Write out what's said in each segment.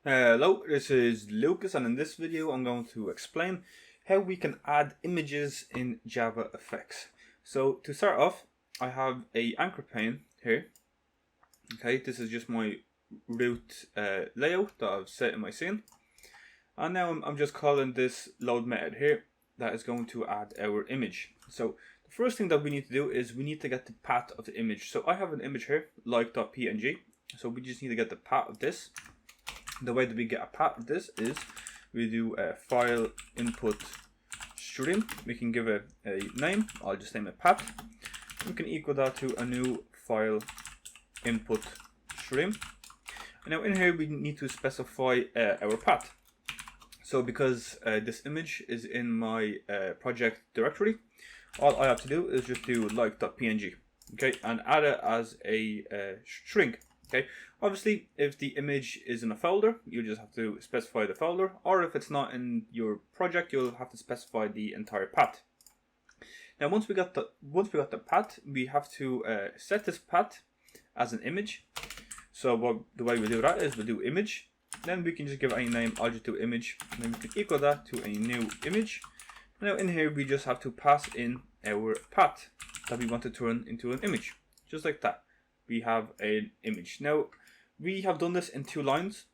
Hello, this is Lucas, and in this video I'm going to explain how we can add images in JavaFX. So to start off, I have a anchor pane here. Okay, this is just my root layout that I've set in my scene. And now I'm just calling this load method here that is going to add our image. So the first thing that we need to do is we need to get the path of the image. So I have an image here, like.png. So we just need to get the path of this. The way that we get a path of this is we do a file input stream. We can give it a name. I'll just name it path. We can equal that to a new file input stream. And now in here we need to specify our path. So because this image is in my project directory, all I have to do is just do like.png, okay, and add it as a string. Okay, obviously, if the image is in a folder, you just have to specify the folder, or if it's not in your project, you'll have to specify the entire path. Now, once we got the path, we have to set this path as an image. So the way we do that is we do image, then we can just give it any name. I'll just do image, and then we can equal that to a new image. Now in here, we just have to pass in our path that we want to turn into an image, just like that. We have an image. Now we have done this in 2 lines.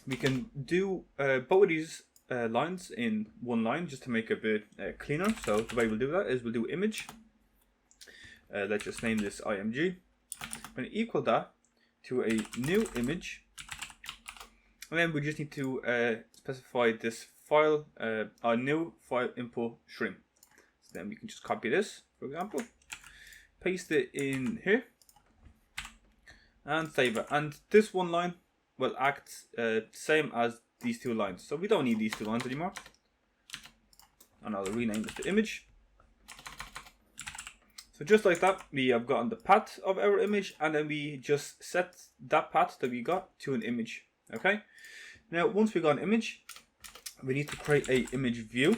We can do both of these lines in 1 line just to make it a bit cleaner. So the way we'll do that is we'll do image. Let's just name this img. We're going to equal that to a new image, and then we just need to specify this file, a new file input stream. So then we can just copy this, for example, paste it in here, and save it. And this 1 line will act same as these 2 lines. So we don't need these 2 lines anymore. And I'll rename this to image. So just like that, we have gotten the path of our image, and then we just set that path that we got to an image. Okay. Now once we got an image, we need to create a image view.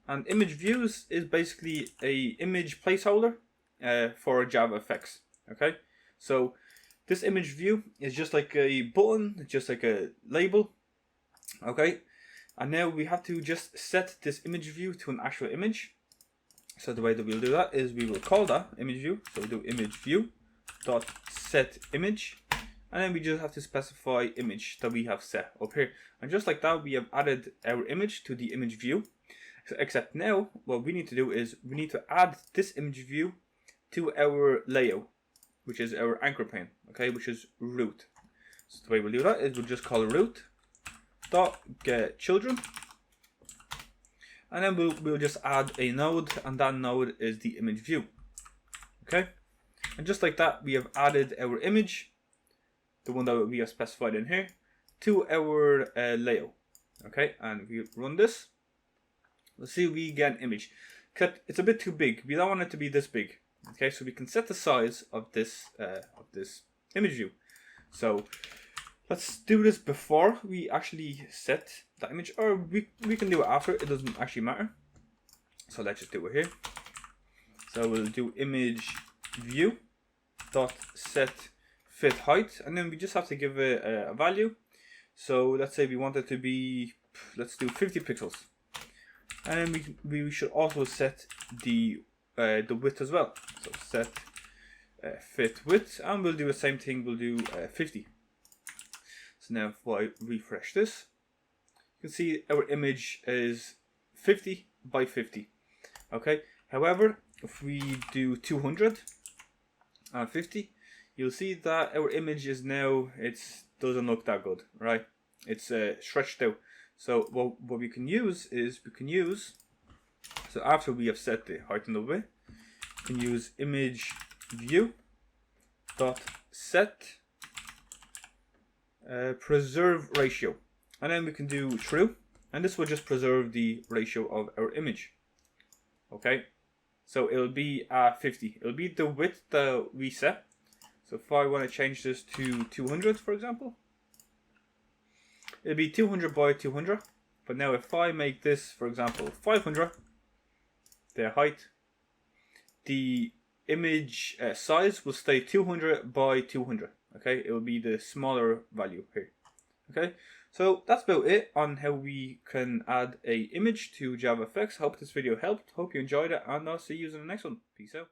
And image views is basically a image placeholder for JavaFX. Okay, so this image view is just like a button, just like a label. Okay, and now we have to just set this image view to an actual image. So the way that we'll do that is we will call that image view. So we do image view dot set image, and then we just have to specify image that we have set up here. And just like that, we have added our image to the image view. Except now, what we need to do is we need to add this image view to our layout, which is our anchor pane, okay, which is root. So the way we'll do that is we'll just call root dot get children, and then we'll just add a node, and that node is the image view. Okay, and just like that, we have added our image, the one that we have specified in here, to our layout. Okay, and if we run this, let's see, we get an image. It's a bit too big. We don't want it to be this big. Okay, so we can set the size of this image view. So let's do this before we actually set the image, or we can do it after. It doesn't actually matter. So let's just do it here. So we'll do image view dot set fit height, and then we just have to give it a value. So let's say we want it to be, let's do 50 pixels. And then we should also set the width as well. So set fit width, and we'll do the same thing. We'll do 50. So now if I refresh this, you can see our image is 50 by 50. Okay. However, if we do 250, you'll see that our image is now, it doesn't look that good, right? It's stretched out. So what we can use is so after we have set the height and the width, we can use image view dot set preserve ratio, and then we can do true, and this will just preserve the ratio of our image. Okay, so it'll be 50. It'll be the width that we set. So if I want to change this to 200, for example, it'll be 200 by 200 But now if I make this, for example, 500, the height, the image size will stay 200 by 200. Okay, it will be the smaller value here. Okay, so that's about it on how we can add a image to JavaFX. Hope this video helped. Hope you enjoyed it, and I'll see you in the next one. Peace out.